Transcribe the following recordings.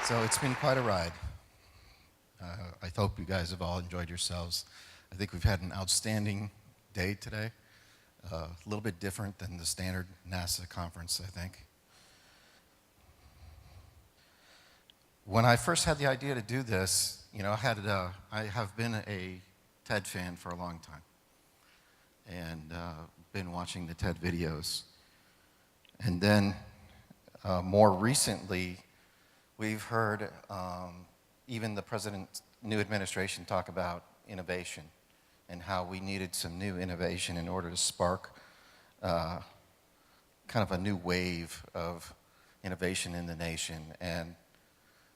So it's been quite a ride. I hope you guys have all enjoyed yourselves. I think we've had an outstanding day today. A little bit different than the standard NASA conference, I think. When I first had the idea to do this, I have been a TED fan for a long time, and been watching the TED videos. And then more recently, we've heard even the president's new administration talk about innovation and how we needed some new innovation in order to spark kind of a new wave of innovation in the nation, and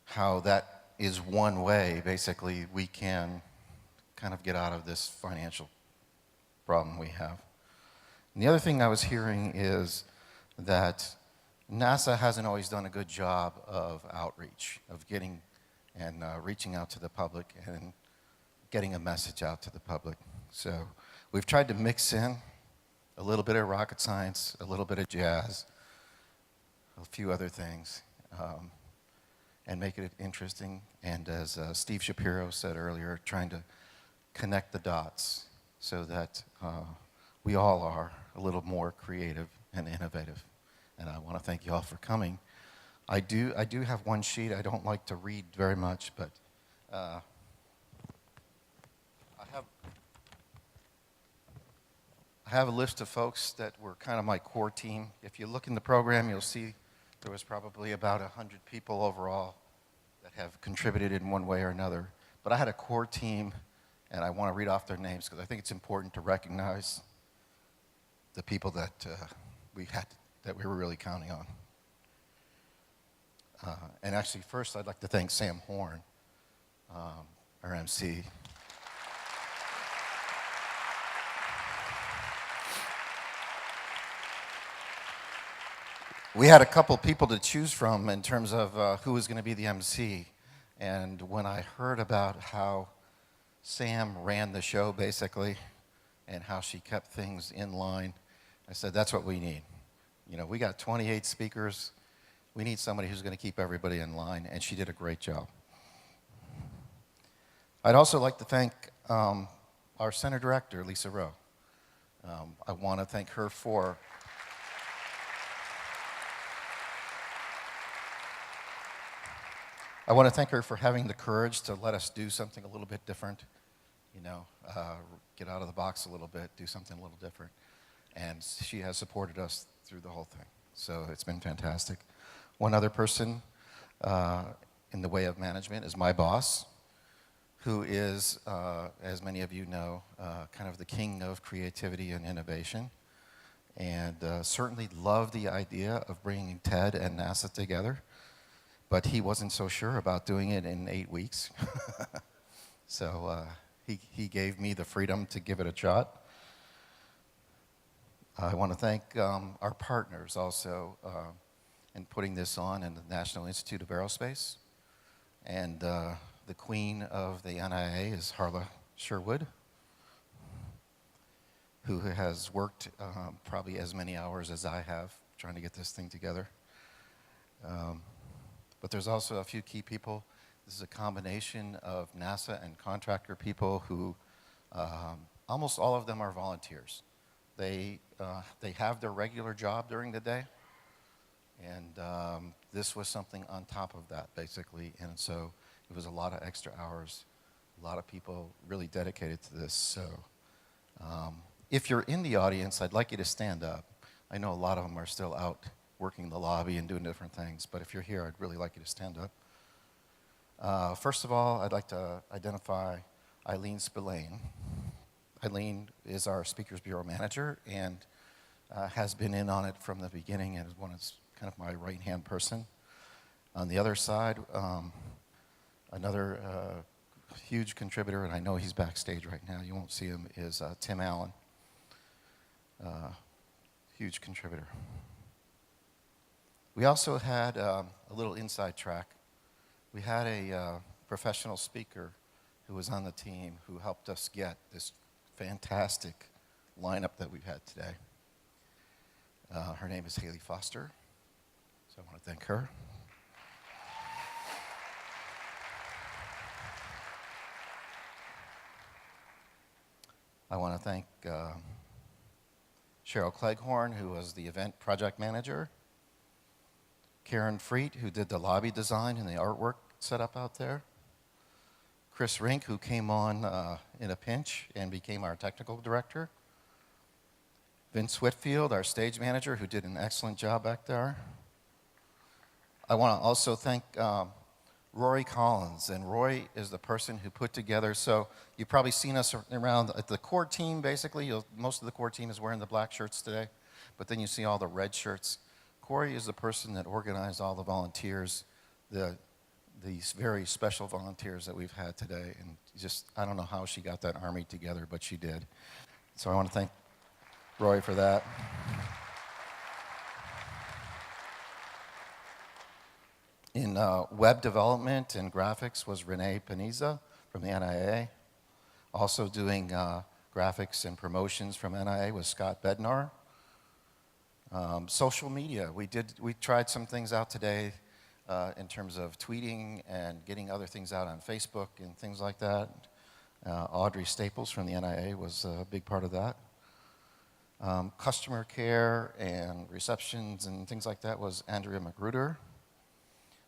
how that is one way, basically, we can kind of get out of this financial problem we have. And the other thing I was hearing is that NASA hasn't always done a good job of outreach, of getting and reaching out to the public and getting a message out to the public. So we've tried to mix in a little bit of rocket science, a little bit of jazz, a few other things, and make it interesting. And as Steve Shapiro said earlier, trying to connect the dots so that we all are a little more creative and innovative. And I want to thank you all for coming. I do have one sheet. I don't like to read very much, but I have a list of folks that were kind of my core team. If you look in the program, you'll see there was probably about 100 people overall that have contributed in one way or another. But I had a core team, and I want to read off their names because I think it's important to recognize the people that that we were really counting on. And actually, first, I'd like to thank Sam Horn, our MC. We had a couple people to choose from in terms of who was going to be the MC. And when I heard about how Sam ran the show, basically, and how she kept things in line, I said, that's what we need. You know, we got 28 speakers. We need somebody who's going to keep everybody in line, and she did a great job. I'd also like to thank our center director, Lisa Rowe. I want to thank her for having the courage to let us do something a little bit different, get out of the box a little bit, do something a little different. And she has supported us through the whole thing. So it's been fantastic. One other person in the way of management is my boss, who is, as many of you know, kind of the king of creativity and innovation, and certainly loved the idea of bringing TED and NASA together, but he wasn't so sure about doing it in 8 weeks. So he gave me the freedom to give it a shot. I want to thank our partners also in putting this on in the National Institute of Aerospace. And the queen of the NIA is Harla Sherwood, who has worked probably as many hours as I have trying to get this thing together. But there's also a few key people. This is a combination of NASA and contractor people who, almost all of them are volunteers. They have their regular job during the day, and this was something on top of that, basically. And so it was a lot of extra hours, a lot of people really dedicated to this. So if you're in the audience, I'd like you to stand up. I know a lot of them are still out working the lobby and doing different things, but if you're here, I'd really like you to stand up. First of all, I'd like to identify Eileen Spillane. Eileen is our Speakers Bureau manager and has been in on it from the beginning and is kind of my right-hand person. On the other side, another huge contributor, and I know he's backstage right now, you won't see him, is Tim Allen. Huge contributor. We also had a little inside track. We had a professional speaker who was on the team who helped us get this fantastic lineup that we've had today. Her name is Haley Foster, so I want to thank her. I want to thank Cheryl Cleghorn, who was the event project manager, Karen Freet, who did the lobby design and the artwork set up out there, Chris Rink, who came on in a pinch and became our technical director, Vince Whitfield, our stage manager, who did an excellent job back there. I want to also thank Rory Collins, and Rory is the person who put together, so you've probably seen us around at the core team, basically. Most of the core team is wearing the black shirts today, but then you see all the red shirts. Corey is the person that organized all the volunteers, these very special volunteers that we've had today, and just, I don't know how she got that army together, but she did. So I want to thank Roy for that. In web development and graphics was Renee Paniza from the NIA. Also doing graphics and promotions from NIA was Scott Bednar. Social media, we tried some things out today in terms of tweeting and getting other things out on Facebook and things like that. Audrey Staples from the NIA was a big part of that. Customer care and receptions and things like that was Andrea Magruder.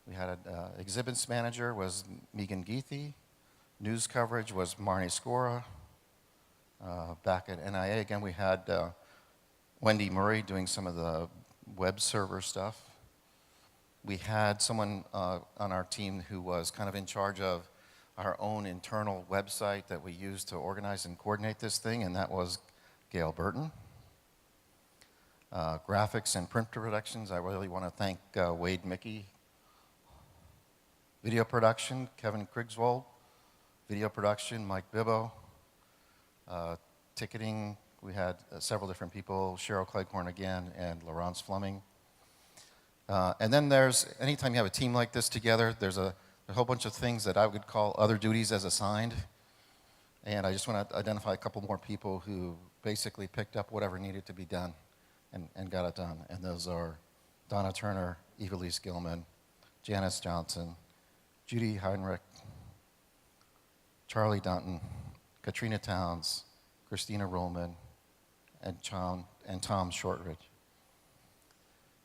We had an exhibits manager was Megan Geethy. News coverage was Marnie Scora. Back at NIA, again, we had Wendy Murray doing some of the web server stuff. We had someone on our team who was kind of in charge of our own internal website that we used to organize and coordinate this thing, and that was Gail Burton. Graphics and print productions, I really want to thank Wade Mickey. Video production, Kevin Krigswold. Video production, Mike Bibbo. Ticketing, we had several different people, Cheryl Cleghorn again, and Laurence Fleming. And then there's, anytime you have a team like this together, there's a whole bunch of things that I would call other duties as assigned. And I just want to identify a couple more people who basically picked up whatever needed to be done and got it done. And those are Donna Turner, Evelise Gilman, Janice Johnson, Judy Heinrich, Charlie Dunton, Katrina Towns, Christina Rollman, and Tom Shortridge.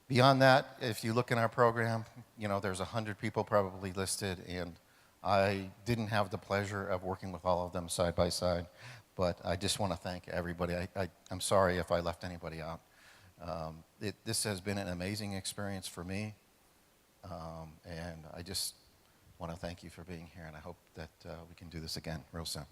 Beyond that, if you look in our program, you know, there's 100 people probably listed, and I didn't have the pleasure of working with all of them side by side, but I just want to thank everybody. I'm sorry if I left anybody out. This has been an amazing experience for me, and I just want to thank you for being here, and I hope that we can do this again real soon.